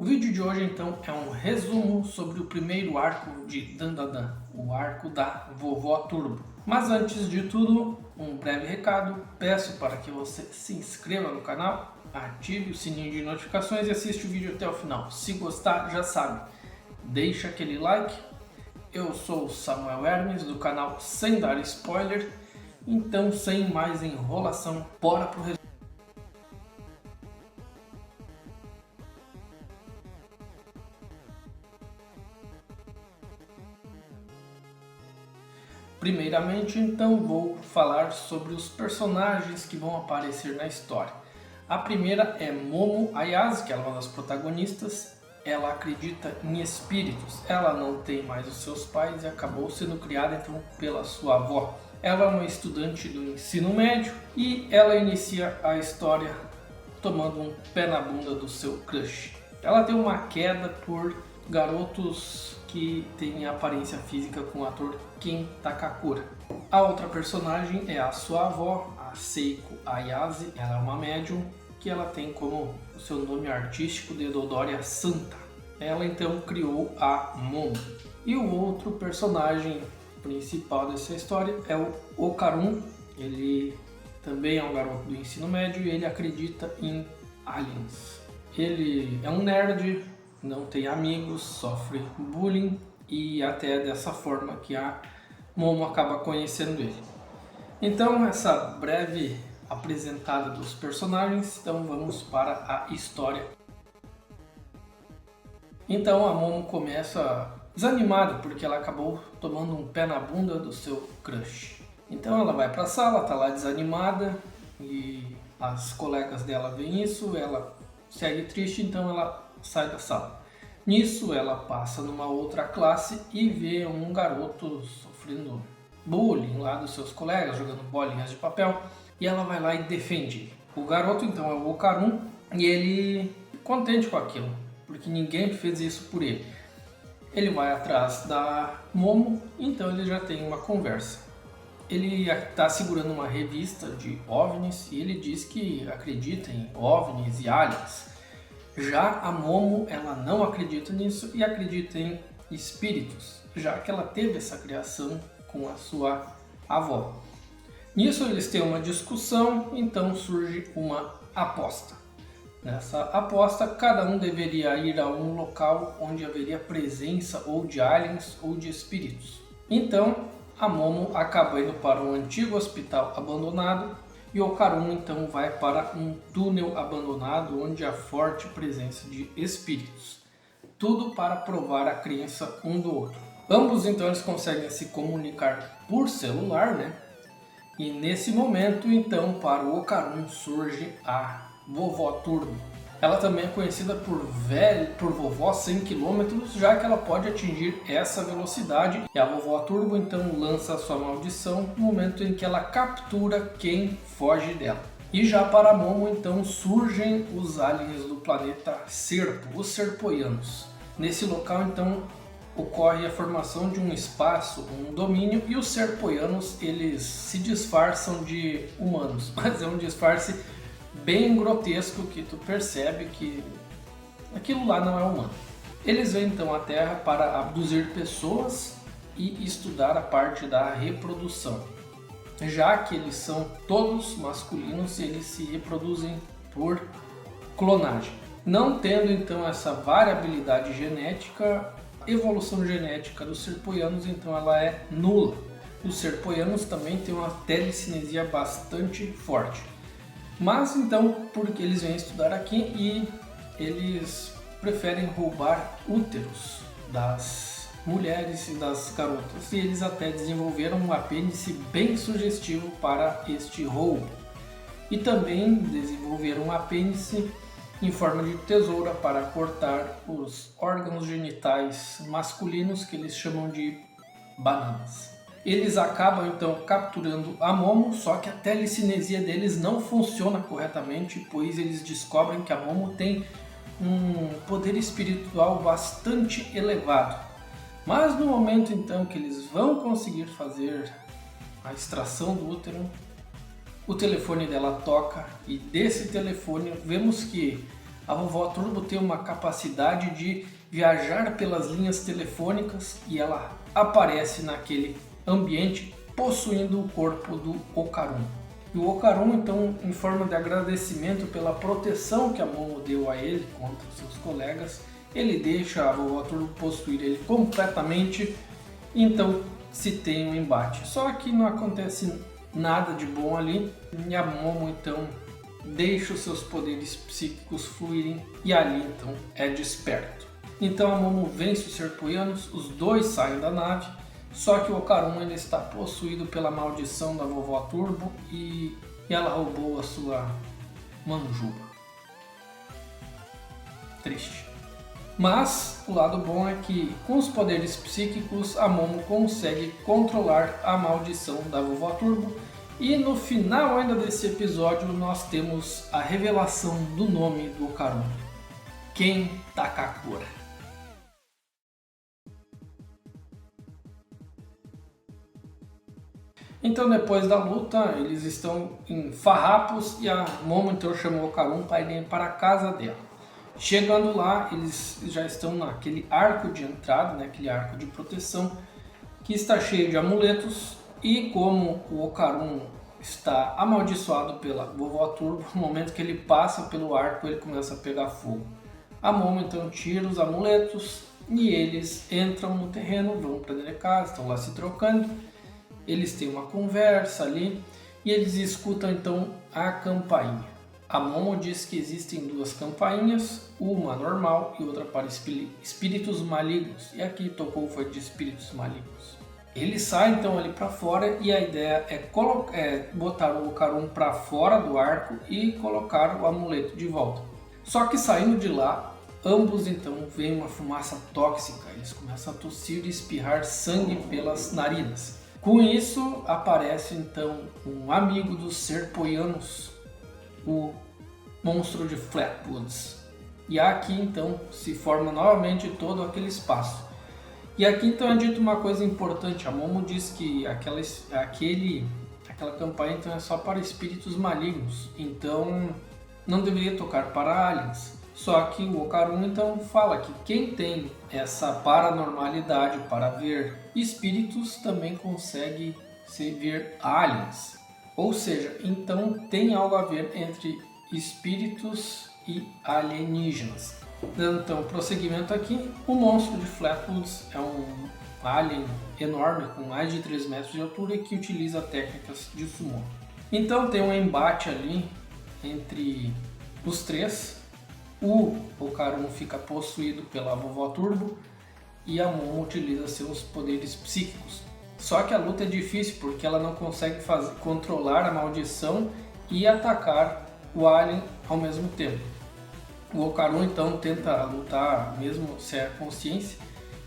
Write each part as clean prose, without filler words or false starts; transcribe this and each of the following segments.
vídeo de hoje então é um resumo sobre o primeiro arco de Dandadan, o arco da Vovó Turbo. Mas antes de tudo, um breve recado, peço para que você se inscreva no canal, ative o sininho de notificações e assista o vídeo até o final. Se gostar, já sabe, deixa aquele like. Eu sou o Samuel Hermes do canal Sem Dar Spoiler, então sem mais enrolação, bora pro resumo. Primeiramente, então, vou falar sobre os personagens que vão aparecer na história. A primeira é Momo Ayase, que é uma das protagonistas. Ela acredita em espíritos. Ela não tem mais os seus pais e acabou sendo criada então pela sua avó. Ela é uma estudante do ensino médio e ela inicia a história tomando um pé na bunda do seu crush. Ela tem uma queda por garotos que têm aparência física com o ator Ken Takakura. A outra personagem é a sua avó, a Seiko Ayase. Ela é uma médium que ela tem como o seu nome artístico de Dodoria Santa. Ela então criou a Momo. E o outro personagem principal dessa história é o Okarun. Ele também é um garoto do ensino médio e ele acredita em aliens. Ele é um nerd, não tem amigos, sofre bullying e até é dessa forma que a Momo acaba conhecendo ele. Então, essa breve apresentada dos personagens, então vamos para a história. Então a Momo começa desanimada porque ela acabou tomando um pé na bunda do seu crush. Então ela vai para a sala, tá lá desanimada e as colegas dela veem isso, ela segue triste, então ela sai da sala. Nisso ela passa numa outra classe e vê um garoto sofrendo bullying lá dos seus colegas, jogando bolinhas de papel, e ela vai lá e defende. O garoto então é o Okarun e ele contente com aquilo, porque ninguém fez isso por ele. Ele vai atrás da Momo, então ele já tem uma conversa. Ele está segurando uma revista de OVNIs e ele diz que acredita em OVNIs e aliens. Já a Momo, ela não acredita nisso e acredita em espíritos, já que ela teve essa criação com a sua avó. Nisso eles têm uma discussão, então surge uma aposta. Nessa aposta, cada um deveria ir a um local onde haveria presença ou de aliens ou de espíritos. Então, a Momo acaba indo para um antigo hospital abandonado e o Okarun então vai para um túnel abandonado onde há forte presença de espíritos. Tudo para provar a crença um do outro. Ambos então eles conseguem se comunicar por celular, né? E nesse momento então para o Okarun surge a Vovó Turbo. Ela também é conhecida por vovó 100 km, já que ela pode atingir essa velocidade. E a Vovó Turbo então lança a sua maldição no momento em que ela captura quem foge dela. E já para Momo então surgem os aliens do planeta Serpo, os Serpoianos. Nesse local então ocorre a formação de um espaço, um domínio, e os Serpoianos eles se disfarçam de humanos, mas é um disfarce bem grotesco que tu percebe que aquilo lá não é humano. Eles vêm então à Terra para abduzir pessoas e estudar a parte da reprodução, já que eles são todos masculinos e eles se reproduzem por clonagem. Não tendo então essa variabilidade genética, a evolução genética dos serpoianos então ela é nula. Os serpoianos também têm uma telecinesia bastante forte. Mas então, porque eles vêm estudar aqui e eles preferem roubar úteros das mulheres e das garotas. E eles até desenvolveram um apêndice bem sugestivo para este roubo. E também desenvolveram um apêndice em forma de tesoura para cortar os órgãos genitais masculinos que eles chamam de bananas. Eles acabam então capturando a Momo, só que a telecinesia deles não funciona corretamente, pois eles descobrem que a Momo tem um poder espiritual bastante elevado. Mas no momento então que eles vão conseguir fazer a extração do útero, o telefone dela toca e desse telefone vemos que a vovó Turbo tem uma capacidade de viajar pelas linhas telefônicas e ela aparece naquele ambiente possuindo o corpo do Okarun. E o Okarun, então, em forma de agradecimento pela proteção que a Momo deu a ele contra seus colegas, ele deixa a vovó Turbo possuir ele completamente, então se tem um embate. Só que não acontece nada de bom ali e a Momo então deixa os seus poderes psíquicos fluírem e ali então é desperto. Então a Momo vence os Serpoianos, os dois saem da nave, só que o Okarun ele está possuído pela maldição da vovó Turbo e ela roubou a sua manjuba. Triste. Mas o lado bom é que com os poderes psíquicos a Momo consegue controlar a maldição da vovó Turbo. E no final ainda desse episódio nós temos a revelação do nome do Okarun, Ken Takakura. Então depois da luta eles estão em farrapos e a Momo então chamou o Okarun para ir para a casa dela. Chegando lá eles já estão naquele arco de entrada, né, aquele arco de proteção que está cheio de amuletos e como o Okarun está amaldiçoado pela vovó Turbo, no momento que ele passa pelo arco ele começa a pegar fogo. A Momo então tira os amuletos e eles entram no terreno, vão para dentro de casa, estão lá se trocando. Eles têm uma conversa ali e eles escutam então a campainha. A Momo diz que existem duas campainhas, uma normal e outra para espíritos malignos. E aqui tocou foi de espíritos malignos. Ele sai então ali para fora e a ideia é botar o Okarun para fora do arco e colocar o amuleto de volta. Só que saindo de lá, ambos então veem uma fumaça tóxica. Eles começam a tossir e espirrar sangue pelas narinas. Com isso aparece então um amigo dos Serpoianos, o monstro de Flatwoods. E aqui então se forma novamente todo aquele espaço. E aqui então é dito uma coisa importante, a Momo diz que aquela campanha então é só para espíritos malignos, então não deveria tocar para aliens. Só que o Okarun então fala que quem tem essa paranormalidade para ver espíritos também consegue ver aliens. Ou seja, então tem algo a ver entre espíritos e alienígenas. Dando então prosseguimento aqui, o monstro de Flatwoods é um alien enorme com mais de 3 metros de altura e que utiliza técnicas de summon. Então tem um embate ali entre os três. O Okarun fica possuído pela vovó Turbo e a Momo utiliza seus poderes psíquicos. Só que a luta é difícil porque ela não consegue controlar a maldição e atacar o alien ao mesmo tempo. O Okarun então tenta lutar mesmo sem a consciência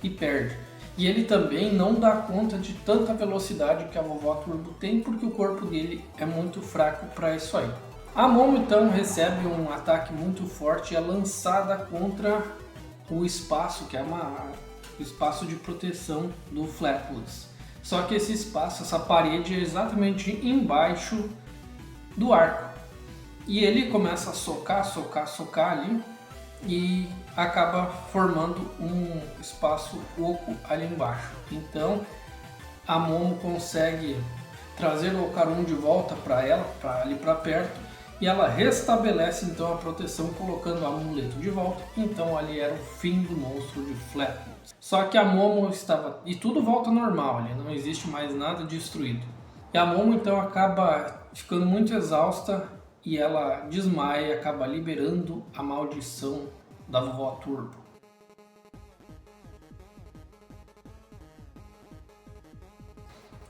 e perde. E ele também não dá conta de tanta velocidade que a vovó Turbo tem porque o corpo dele é muito fraco para isso aí. A Momo então recebe um ataque muito forte e é lançada contra o espaço, que é o espaço de proteção do Flatwoods. Só que esse espaço, essa parede é exatamente embaixo do arco. E ele começa a socar ali e acaba formando um espaço oco ali embaixo. Então a Momo consegue trazer o Okarun de volta para ela, ali para perto. E ela restabelece então a proteção colocando o amuleto de volta. Então ali era o fim do monstro de Flatwoods. Só que a Momo estava... E tudo volta normal ali, não existe mais nada destruído. E a Momo então acaba ficando muito exausta e ela desmaia e acaba liberando a maldição da vovó Turbo.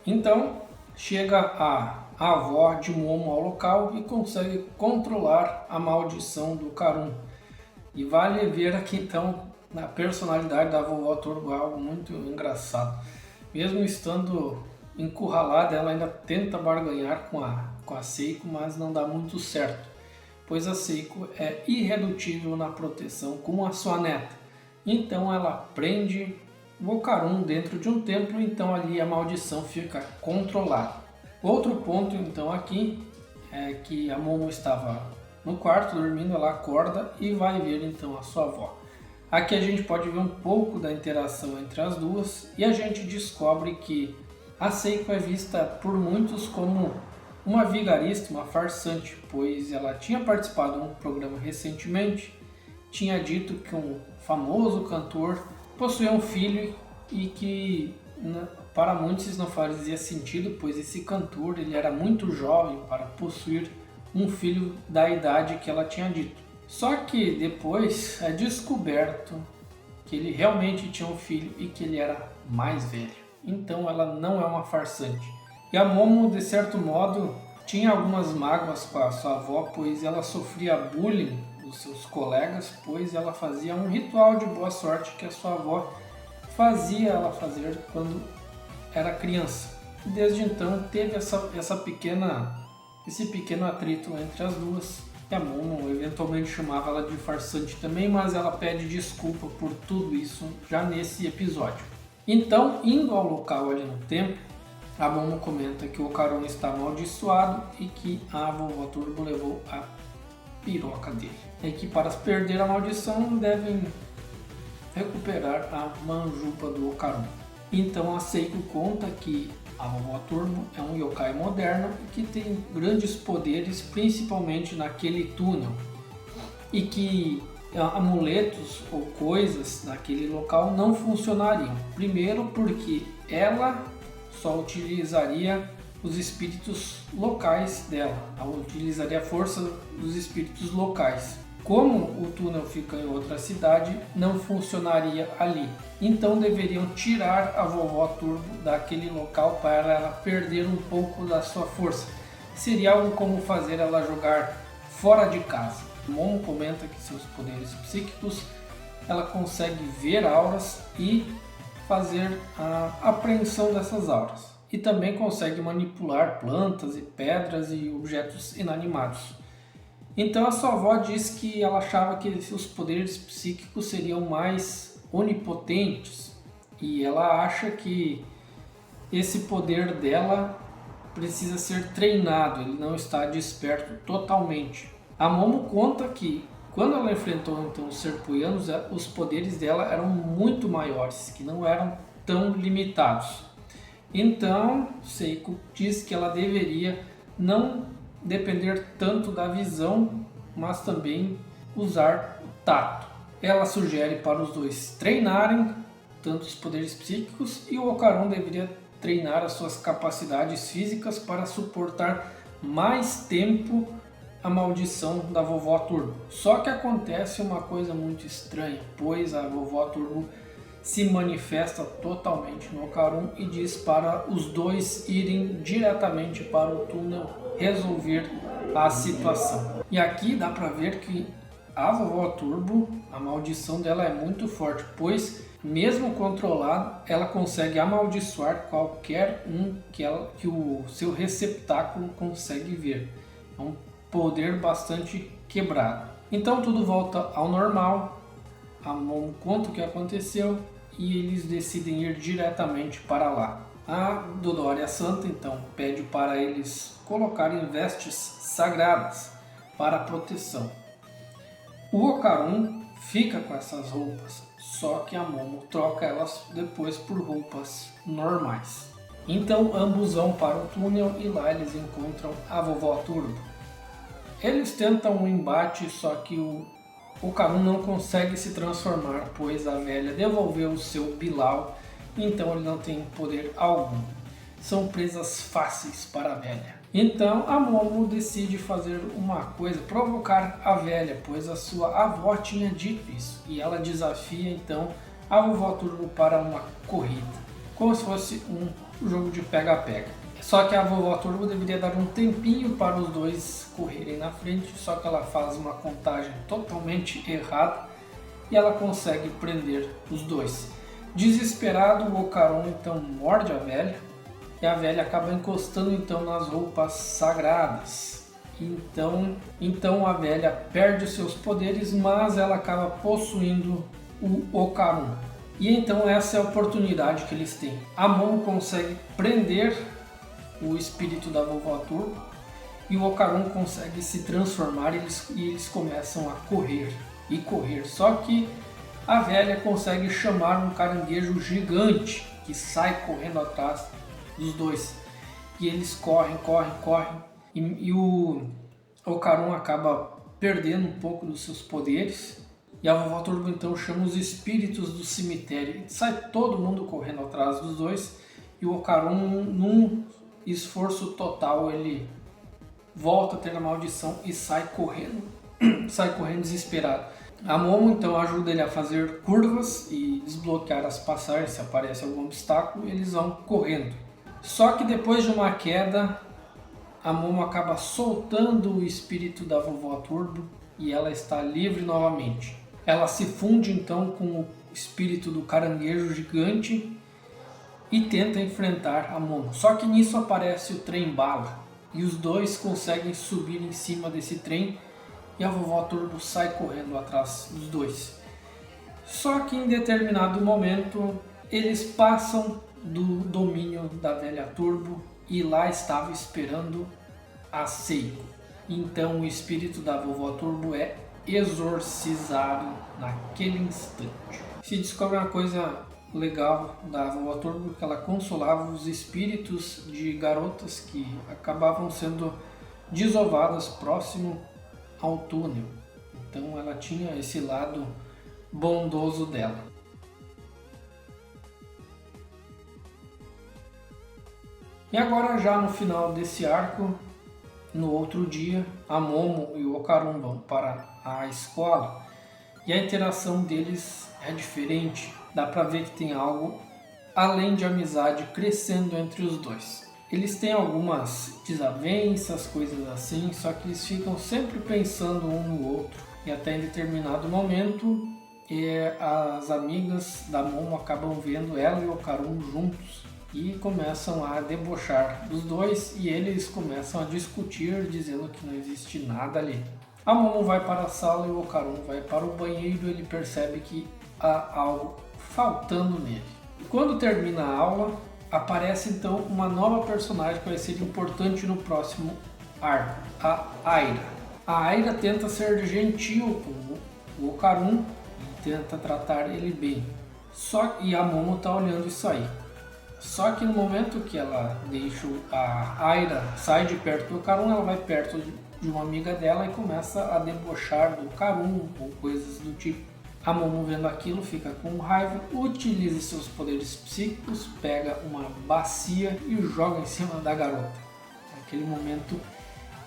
Então chega a avó de Momo ao local e consegue controlar a maldição do Okarun. E vale ver aqui então na personalidade da vovó Turbo algo muito engraçado. Mesmo estando encurralada, ela ainda tenta barganhar com a Seiko, mas não dá muito certo, pois a Seiko é irredutível na proteção como a sua neta. Então ela prende o Okarun dentro de um templo, então ali a maldição fica controlada. Outro ponto então aqui é que a Momo estava no quarto dormindo, ela acorda e vai ver então a sua avó. Aqui a gente pode ver um pouco da interação entre as duas e a gente descobre que a Seiko é vista por muitos como uma vigarista, uma farsante, pois ela tinha participado de um programa recentemente, tinha dito que um famoso cantor possuía um filho e que para muitos isso não fazia sentido, pois esse cantor ele era muito jovem para possuir um filho da idade que ela tinha dito. Só que depois é descoberto que ele realmente tinha um filho e que ele era mais velho. Então ela não é uma farsante. E a Momo, de certo modo, tinha algumas mágoas com a sua avó, pois ela sofria bullying dos seus colegas, pois ela fazia um ritual de boa sorte que a sua avó fazia ela fazer quando era criança. E desde então teve esse pequeno atrito entre as duas. E a Momo eventualmente chamava ela de farsante também, mas ela pede desculpa por tudo isso já nesse episódio. Então, indo ao local ali no templo, a Momo comenta que o Ocaron está amaldiçoado e que a vovó Turbo levou a piroca dele. E que para perder a maldição devem recuperar a manjuba do Ocaron. Então a Seiko conta que a vovó Turbo é um yokai moderno e que tem grandes poderes, principalmente naquele túnel, e que amuletos ou coisas naquele local não funcionariam. Primeiro porque ela só utilizaria os espíritos locais dela, ela utilizaria a força dos espíritos locais. Como o túnel fica em outra cidade, não funcionaria ali. Então deveriam tirar a vovó Turbo daquele local para ela perder um pouco da sua força. Seria algo como fazer ela jogar fora de casa. Momo comenta que seus poderes psíquicos, ela consegue ver auras e fazer a apreensão dessas auras. E também consegue manipular plantas e pedras e objetos inanimados. Então a sua avó diz que ela achava que os poderes psíquicos seriam mais onipotentes e ela acha que esse poder dela precisa ser treinado, ele não está desperto totalmente. A Momo conta que quando ela enfrentou então os serpuianos, os poderes dela eram muito maiores, que não eram tão limitados. Então Seiko diz que ela deveria não depender tanto da visão, mas também usar o tato. Ela sugere para os dois treinarem tanto os poderes psíquicos e o Ocaron deveria treinar as suas capacidades físicas para suportar mais tempo a maldição da vovó Turbo. Só que acontece uma coisa muito estranha, pois a vovó Turbo se manifesta totalmente no Ocaron e diz para os dois irem diretamente para o túnel resolver a situação. E aqui dá para ver que a vovó Turbo, a maldição dela é muito forte, pois mesmo controlada, ela consegue amaldiçoar qualquer um que o seu receptáculo consegue ver. É um poder bastante quebrado. Então tudo volta ao normal. A Momo conta o que aconteceu e eles decidem ir diretamente para lá. A Dodoria Santa então pede para eles colocarem vestes sagradas para proteção. O Ocaron fica com essas roupas, só que a Momo troca elas depois por roupas normais. Então ambos vão para o túnel e lá eles encontram a vovó Turbo. Eles tentam um embate, só que o Ocaron não consegue se transformar, pois a velha devolveu o seu Bilal, então ele não tem poder algum. São presas fáceis para a velha. Então a Momo decide fazer uma coisa, provocar a velha, pois a sua avó tinha dito isso. E ela desafia então a vovó Turbo para uma corrida, como se fosse um jogo de pega-pega. Só que a vovó Turbo deveria dar um tempinho para os dois correrem na frente, só que ela faz uma contagem totalmente errada e ela consegue prender os dois. Desesperado, o Ocaron então morde a velha e a velha acaba encostando então nas roupas sagradas. Então a velha perde os seus poderes, mas ela acaba possuindo o Ocaron. E então essa é a oportunidade que eles têm. A Momo consegue prender o espírito da vovó Turbo e o Okarun consegue se transformar e eles começam a correr e correr. Só que a velha consegue chamar um caranguejo gigante que sai correndo atrás dos dois. E eles correm e o Okarun acaba perdendo um pouco dos seus poderes. E a vovó Turbo então chama os espíritos do cemitério. E sai todo mundo correndo atrás dos dois. E o Okarun, num esforço total, ele volta a ter a maldição e sai correndo desesperado. A Momo então ajuda ele a fazer curvas e desbloquear as passagens. Se aparece algum obstáculo, eles vão correndo. Só que depois de uma queda, a Momo acaba soltando o espírito da vovó Turbo e ela está livre novamente. Ela se funde então com o espírito do caranguejo gigante e tenta enfrentar a Momo. Só que nisso aparece o trem bala e os dois conseguem subir em cima desse trem e a vovó Turbo sai correndo atrás dos dois. Só que em determinado momento eles passam do domínio da velha Turbo e lá estava esperando a Seiko. Então o espírito da vovó Turbo é exorcizado naquele instante. Se descobre uma coisa legal da vovó Turbo, que ela consolava os espíritos de garotas que acabavam sendo desovadas próximo ao túnel. Então ela tinha esse lado bondoso dela. E agora já no final desse arco, no outro dia, a Momo e o Okarun vão para a escola e a interação deles é diferente. Dá pra ver que tem algo além de amizade crescendo entre os dois. Eles têm algumas desavenças, coisas assim, só que eles ficam sempre pensando um no outro. E até em determinado momento, as amigas da Momo acabam vendo ela e o Okarun juntos e começam a debochar dos dois e eles começam a discutir, dizendo que não existe nada ali. A Momo vai para a sala e o Okarun vai para o banheiro. Ele percebe que há algo faltando nele. Quando termina a aula, aparece então uma nova personagem que vai ser importante no próximo arco, a Aira. A Aira tenta ser gentil com o Okarun e tenta tratar ele bem. E a Momo está olhando isso aí. Só que no momento que ela deixa a Aira sai de perto do Okarun, ela vai perto de uma amiga dela e começa a debochar do Okarun ou coisas do tipo. A Momo, vendo aquilo, fica com raiva, utiliza seus poderes psíquicos, pega uma bacia e joga em cima da garota. Aquele momento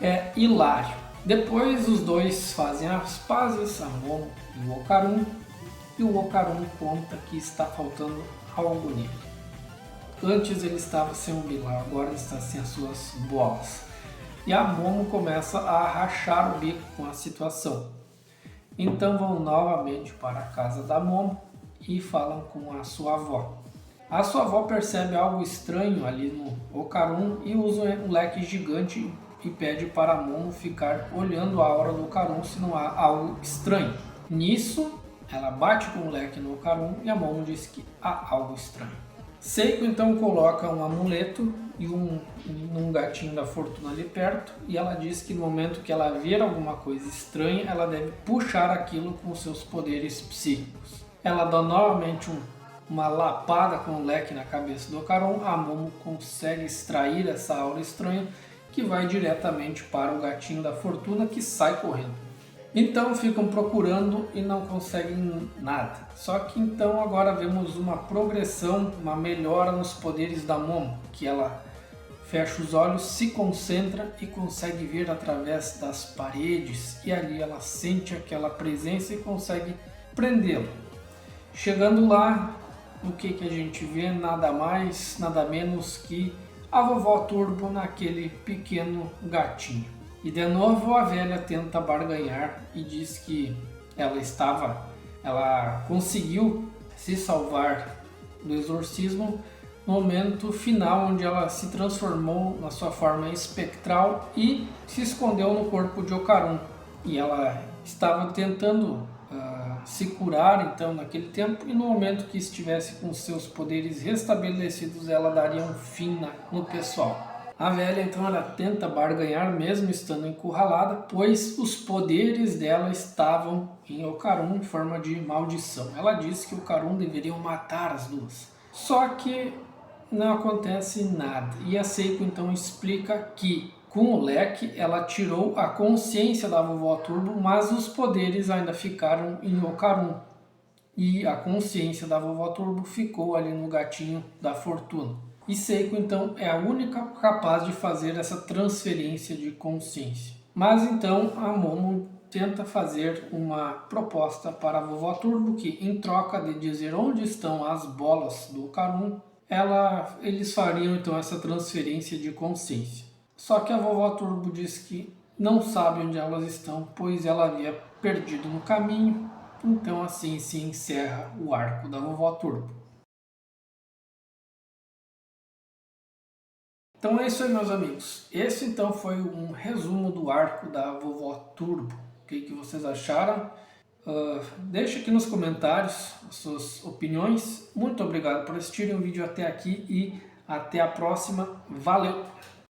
é hilário. Depois os dois fazem as pazes, a Momo e o Okarun conta que está faltando algo nele. Antes ele estava sem um bilau, agora ele está sem as suas bolas. E a Momo começa a rachar o bico com a situação. Então vão novamente para a casa da Momo e falam com a sua avó. A sua avó percebe algo estranho ali no Okarun e usa um leque gigante e pede para a Momo ficar olhando a aura do Okarun se não há algo estranho. Nisso, ela bate com o leque no Okarun e a Momo diz que há algo estranho. Seiko então coloca um amuleto e um gatinho da fortuna ali perto e ela diz que no momento que ela ver alguma coisa estranha, ela deve puxar aquilo com seus poderes psíquicos. Ela dá novamente uma lapada com o leque na cabeça do Okarun. A Momo consegue extrair essa aura estranha que vai diretamente para o gatinho da fortuna, que sai correndo. Então ficam procurando e não conseguem nada. Só que então agora vemos uma progressão, uma melhora nos poderes da Momo, que ela fecha os olhos, se concentra e consegue ver através das paredes, e ali ela sente aquela presença e consegue prendê-lo. Chegando lá, o que a gente vê? Nada mais, nada menos que a vovó Turbo naquele pequeno gatinho. E de novo a velha tenta barganhar e diz que ela conseguiu se salvar do exorcismo no momento final, onde ela se transformou na sua forma espectral e se escondeu no corpo de Okarun. E ela estava tentando se curar então naquele tempo, e no momento que estivesse com seus poderes restabelecidos, ela daria um fim no pessoal. A velha então ela tenta barganhar mesmo estando encurralada, pois os poderes dela estavam em Ocarum em forma de maldição. Ela diz que Ocarum deveriam matar as duas. Só que não acontece nada. E a Seiko então explica que com o leque ela tirou a consciência da vovó Turbo, mas os poderes ainda ficaram em Ocarum. E a consciência da vovó Turbo ficou ali no gatinho da fortuna. E Seiko então é a única capaz de fazer essa transferência de consciência. Mas então a Momo tenta fazer uma proposta para a vovó Turbo que, em troca de dizer onde estão as bolas do Ocarum, eles fariam então essa transferência de consciência. Só que a vovó Turbo diz que não sabe onde elas estão, pois ela havia perdido no caminho. Então assim se encerra o arco da vovó Turbo. Então é isso aí, meus amigos. Esse então foi um resumo do arco da vovó Turbo. O que vocês acharam? Deixe aqui nos comentários as suas opiniões. Muito obrigado por assistirem o vídeo até aqui e até a próxima. Valeu!